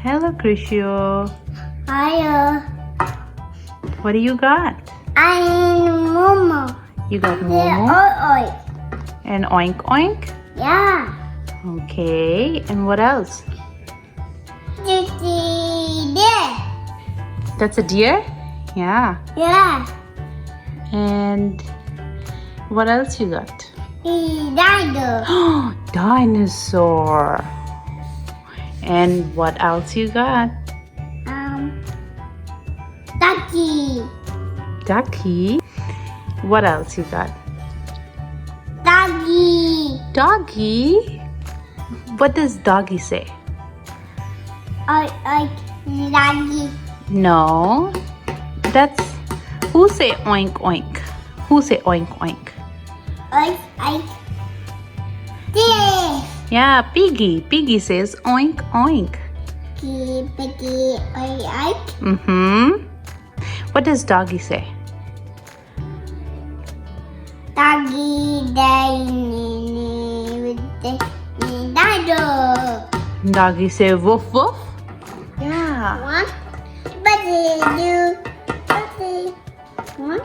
Hello, Krishu. Hiya. What do you got? I'm Momo. You got Yeah, Momo oi. and Oink Oink. Yeah. Okay, and what else? There. That's a deer? Yeah. Yeah. And what else you got? Dino. Dinosaur. And what else you got? Ducky. Ducky. What else you got? Doggy. Doggy. What does doggy say? Oi. Doggy. No. That's who say oink oink? Who say oink oink? Oi. There. Yeah, Piggy. Piggy says oink oink. Piggy. Oi. Mm-hmm. What does doggy say? Doggy. With the dino. Doggy say woof woof. Yeah. One. Buddy. Two. Buddy. One.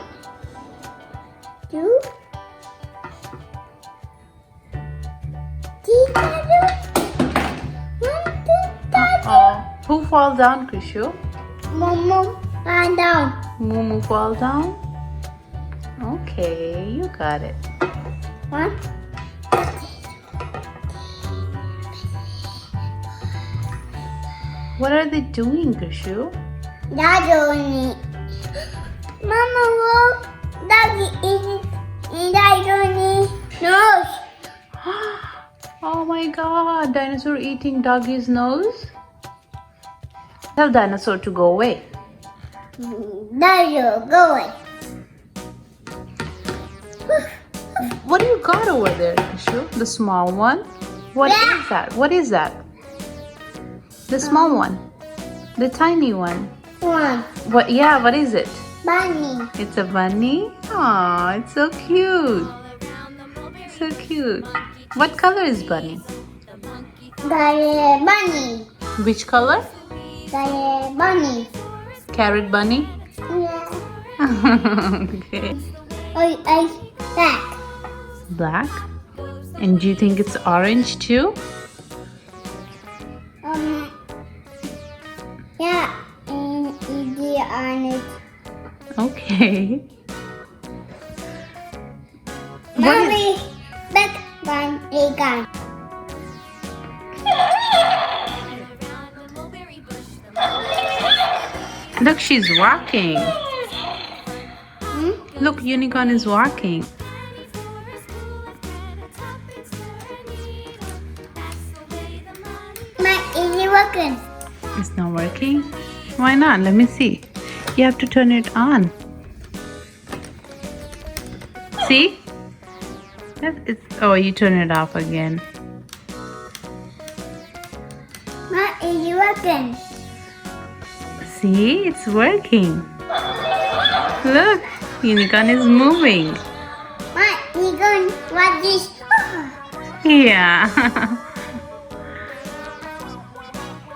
Two. Three. One, two, Oh, who falls down, Krishu? Momo. And down. Mumu fall down? Okay, you got it. One. What are they doing, Krishu? Daddy. Mama, look. Doggy is in Daddy nose. Oh my god, dinosaur eating doggy's nose? Tell dinosaur to go away. Daddy, go away. What do you got over there, Krishu? The small one? What is that? What is that? The small one. The tiny one. One. What? Yeah, what is it? Bunny. It's a bunny? Aw, it's so cute. So cute. What color is bunny? Bunny. Which color? Bunny. Carrot bunny? Yeah. Okay. Back. Black? And do you think it's orange too? Yeah. And easy on it. Okay. What is- Mommy, back one again. Look, she's walking. Look, unicorn is walking. Is it working? It's not working? Why not? Let me see. You have to turn it on. See? Oh, you turn it off again. Is it working? See? It's working. Look, unicorn is moving. You going to watch this? Yeah.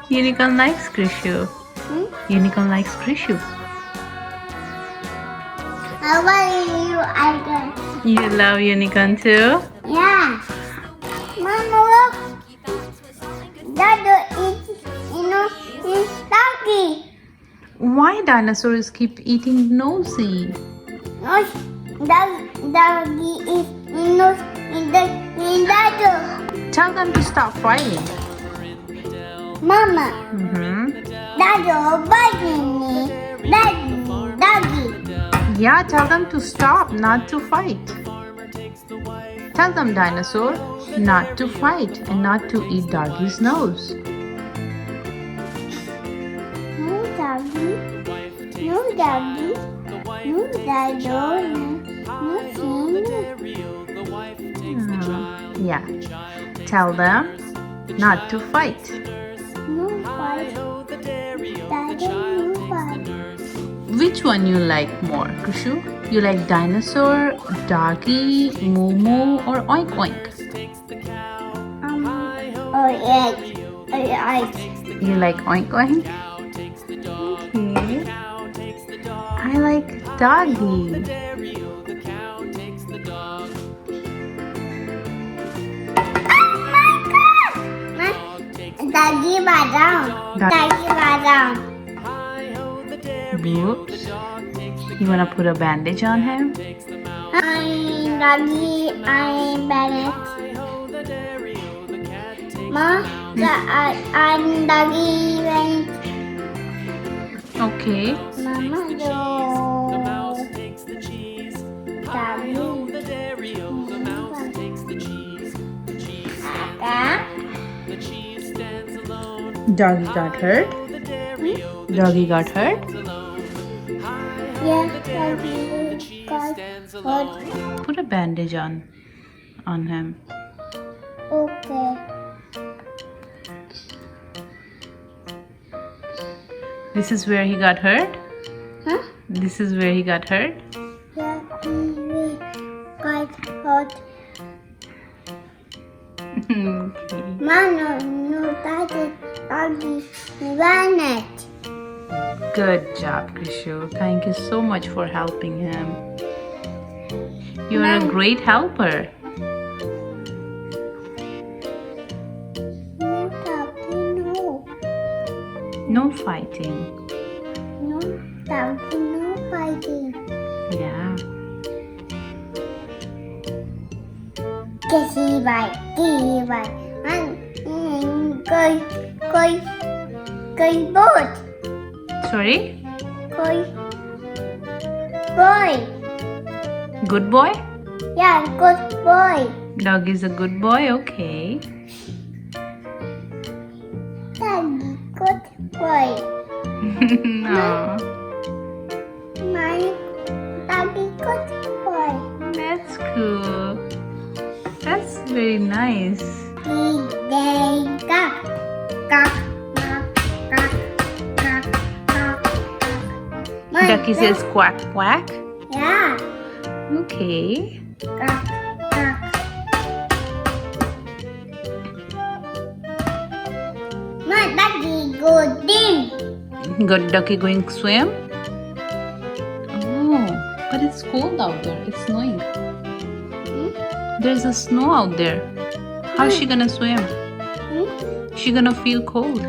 Unicorn likes Krishu. Unicorn likes Krishu. How about you, Icon? You love unicorn too? Yeah. Mama, look. Dad is doggy. Why dinosaurs keep eating nosy? No, doggy is in dad. Tell them to stop fighting. Mama, Mm-hmm. dad biting me. Doggy. Yeah, tell them to stop, not to fight. Tell them, dinosaur, not to fight and not to eat doggy's nose. No doggy. No doggy. No dad. No thing. Yeah. Tell them not to fight. No fight. Dad, no fight. Which one you like more, Krishu? You like dinosaur, doggy, moo moo, or oink oink? Oh, egg. You like oink oink? Okay. I like doggy. Doggy badam. Doggy badam. Whoops. You wanna put a bandage on him? I'm Doggy. I'm Bennett. Ma, I'm Doggy Bennett. Okay. Mama, yo. Doggy. Kaka. Doggy got hurt? Doggy got hurt? Yeah, Doggy got hurt. Put a bandage on him. Okay. This is where he got hurt? Huh? This is where he got hurt? Yeah, he got hurt. Okay. Ma, no, Doggy ran it. Good job, Krishu. Thank you so much for helping him. You are a great helper. No, Doggy, no. No fighting. No, Doggy, no fighting. Yeah. Kissy bye. Good boy. Sorry? Good boy. Good boy? Yeah, good boy. Dog is a good boy? Okay. Daddy, good boy. No. My daddy, good boy. That's cool. That's very nice. Ducky says quack quack. Yeah. Okay. My daddy good din. Good ducky going swim? Oh, but it's cold out there. It's snowing. There's a snow out there. How's she gonna swim? She gonna feel cold.